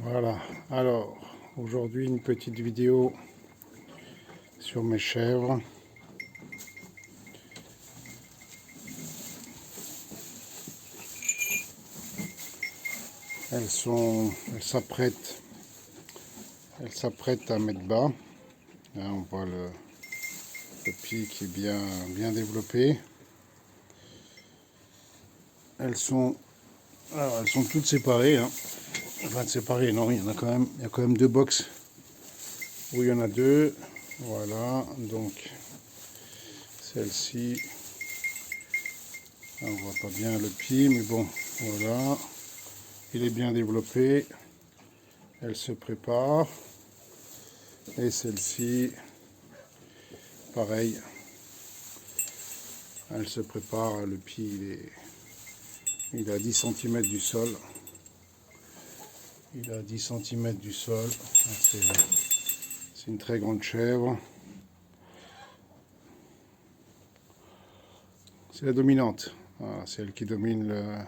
Voilà, alors aujourd'hui une petite vidéo sur mes chèvres. Elles s'apprêtent à mettre bas. Là, on voit le pied qui est bien développé. Elles sont toutes séparées, hein. Enfin séparées, non, il y a quand même deux box où il y en a deux. Voilà, donc celle-ci, on voit pas bien le pied, mais bon, voilà, il est bien développé. Elle se prépare. Et celle-ci, pareil, elle se prépare. Le pied, il est à 10 cm du sol. Il est à 10 cm du sol. C'est une très grande chèvre. C'est la dominante. Voilà, c'est elle qui domine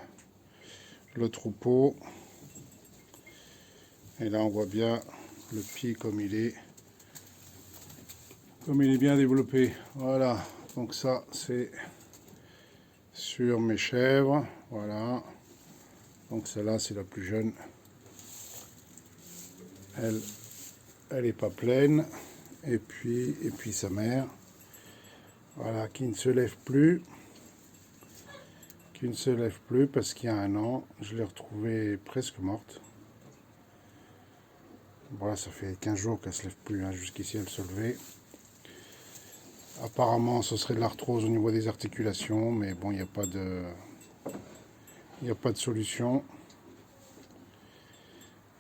le troupeau. Et là, on voit bien le pied comme il est bien développé. Voilà, donc ça, c'est sur mes chèvres. Voilà, donc celle-là, c'est la plus jeune. Elle est pas pleine. Et puis sa mère, voilà, qui ne se lève plus. Parce qu'il y a un an, je l'ai retrouvée presque morte. Voilà, ça fait 15 jours qu'elle se lève plus, hein. Jusqu'ici elle se levait. Apparemment ce serait de l'arthrose au niveau des articulations, mais bon, il n'y a pas de solution.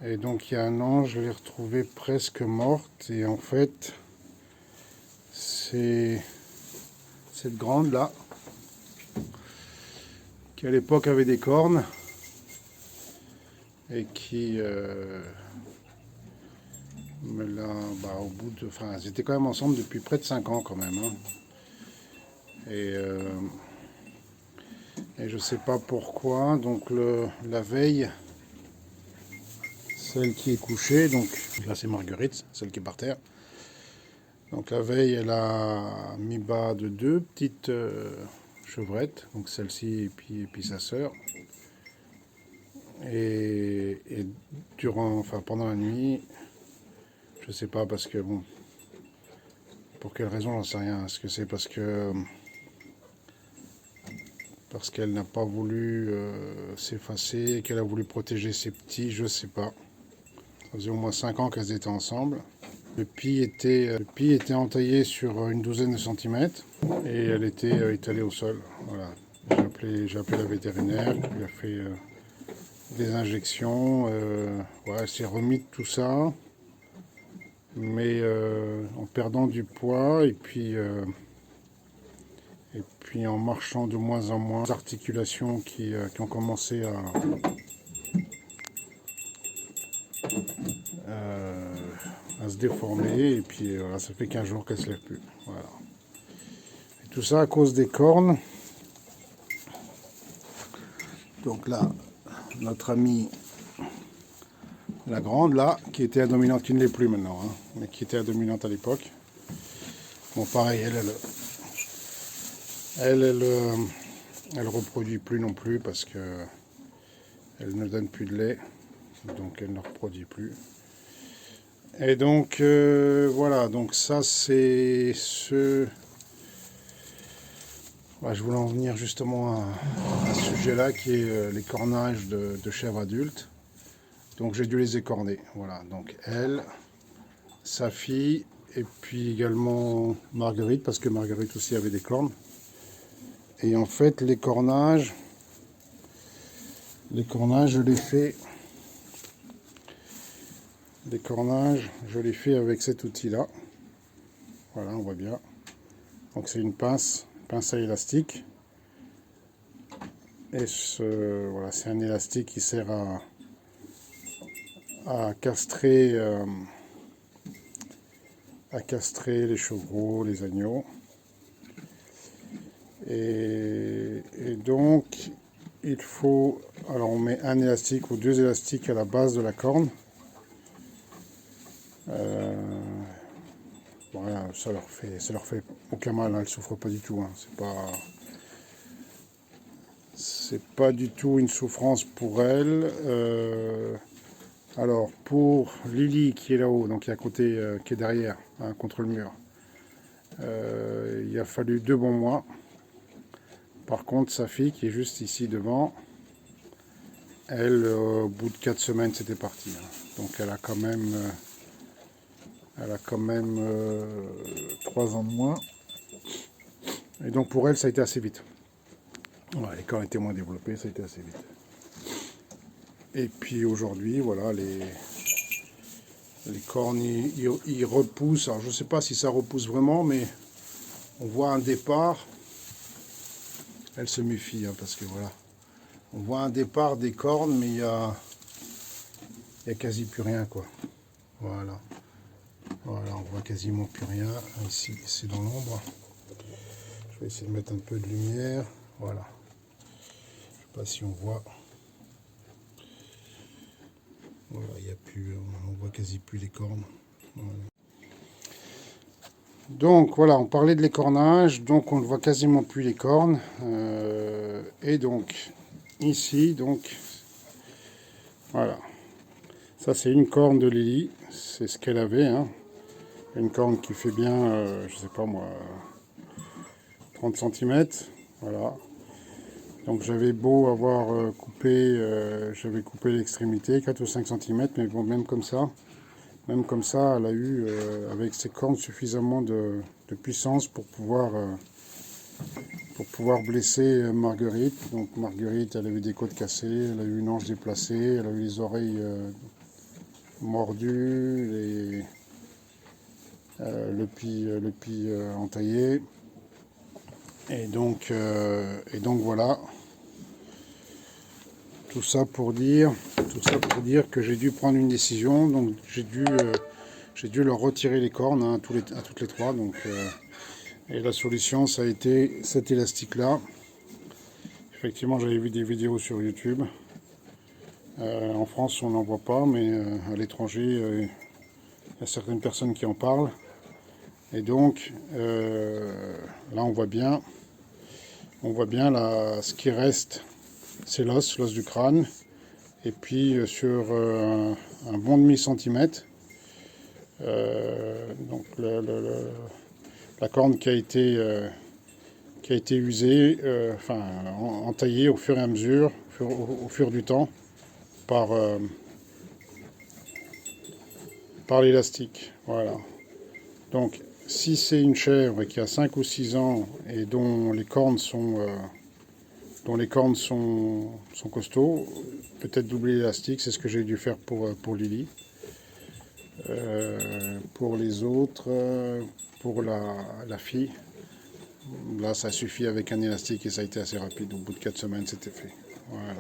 Et donc il y a un an, je l'ai retrouvée presque morte. Et en fait, c'est cette grande là, qui à l'époque avait des cornes, et qui me l'a, au bout de, enfin, ils étaient quand même ensemble depuis près de 5 ans quand même, hein. Et je sais pas pourquoi. Donc la veille, celle qui est couchée, donc là c'est Marguerite, celle qui est par terre. Donc la veille, elle a mis bas de deux petites chevrettes, donc celle-ci et puis sa sœur. Et pendant la nuit, je sais pas, parce que bon, pour quelle raison, j'en sais rien. Est-ce que c'est parce qu'elle n'a pas voulu s'effacer, qu'elle a voulu protéger ses petits, je sais pas. Ça faisait au moins 5 ans qu'elles étaient ensemble. Le pied était entaillé sur une douzaine de centimètres et elle était étalée au sol. Voilà. J'ai appelé la vétérinaire qui lui a fait des injections. Voilà, elle s'est remise de tout ça, mais en perdant du poids et puis en marchant de moins en moins. Les articulations qui ont commencé à se déformer, et puis voilà, ça fait 15 jours qu'elle ne se lève plus. Voilà. Et tout ça à cause des cornes. Donc là, notre amie, la grande là, qui était la dominante, qui ne l'est plus maintenant, hein, mais qui était la dominante à l'époque. Bon, pareil, elle reproduit plus non plus, parce que elle ne donne plus de lait, donc elle ne reproduit plus. Et donc voilà, donc ça c'est ce... je voulais en venir justement à ce sujet-là, qui est les cornages de chèvres adultes. Donc j'ai dû les écorner. Voilà, donc elle, sa fille, et puis également Marguerite, parce que Marguerite aussi avait des cornes. Et en fait, les cornages, je les fais. Les cornages, je les fais avec cet outil-là. Voilà, on voit bien. Donc c'est une pince à élastique. Et voilà, c'est un élastique qui sert à castrer les chevreaux, les agneaux. Et donc, il faut... Alors on met un élastique ou deux élastiques à la base de la corne. Voilà, ça leur fait aucun mal, hein, elles ne souffrent pas du tout. Hein. C'est pas du tout une souffrance pour elles. Alors pour Lily qui est là-haut, donc qui est à côté, qui est derrière, hein, contre le mur, il a fallu 2 bons mois. Par contre, sa fille qui est juste ici devant, elle, au bout de 4 semaines, c'était parti. Hein. Donc elle a quand même 3 ans de moins. Et donc pour elle, ça a été assez vite. Ouais, les corps étaient moins développés, ça a été assez vite. Et puis aujourd'hui, voilà, les cornes, ils repoussent. Alors je ne sais pas si ça repousse vraiment, mais on voit un départ. Elle se méfie, hein, parce que voilà. On voit un départ des cornes, mais il y a quasi plus rien, quoi. Voilà. Voilà, on voit quasiment plus rien. Ici, c'est dans l'ombre. Je vais essayer de mettre un peu de lumière. Voilà. Je sais pas si on voit. Voilà, il y a plus, on voit quasi plus les cornes. Voilà. Donc voilà, on parlait de l'écornage, donc on ne voit quasiment plus les cornes. Et donc ici, donc voilà. Ça c'est une corne de Lily, c'est ce qu'elle avait. Hein. Une corne qui fait bien, je sais pas moi, 30 cm. Voilà. Donc j'avais beau avoir coupé, j'avais coupé l'extrémité, 4 ou 5 cm, mais bon, même comme ça, elle a eu, avec ses cornes, suffisamment de puissance pour pouvoir blesser Marguerite. Donc Marguerite, elle a eu des côtes cassées, elle a eu une hanche déplacée, elle a eu les oreilles mordues, le pis entaillé. Et donc voilà, tout ça pour dire que j'ai dû prendre une décision. Donc j'ai dû leur retirer les cornes, hein, à toutes les trois. Donc, et la solution, ça a été cet élastique-là. Effectivement, j'avais vu des vidéos sur YouTube. En France, on n'en voit pas, mais à l'étranger, il y a certaines personnes qui en parlent. Et donc, là, on voit bien là, ce qui reste, c'est l'os du crâne. Et puis, sur un bon demi-centimètre, donc la corne qui a été usée, entaillée au fur et à mesure, au fur du temps, par l'élastique. Voilà. Donc, si c'est une chèvre qui a 5 ou 6 ans et dont les cornes sont costauds, peut-être doubler l'élastique, c'est ce que j'ai dû faire pour Lily. Pour les autres, pour la fille, là ça suffit avec un élastique et ça a été assez rapide. Au bout de 4 semaines, c'était fait. Voilà.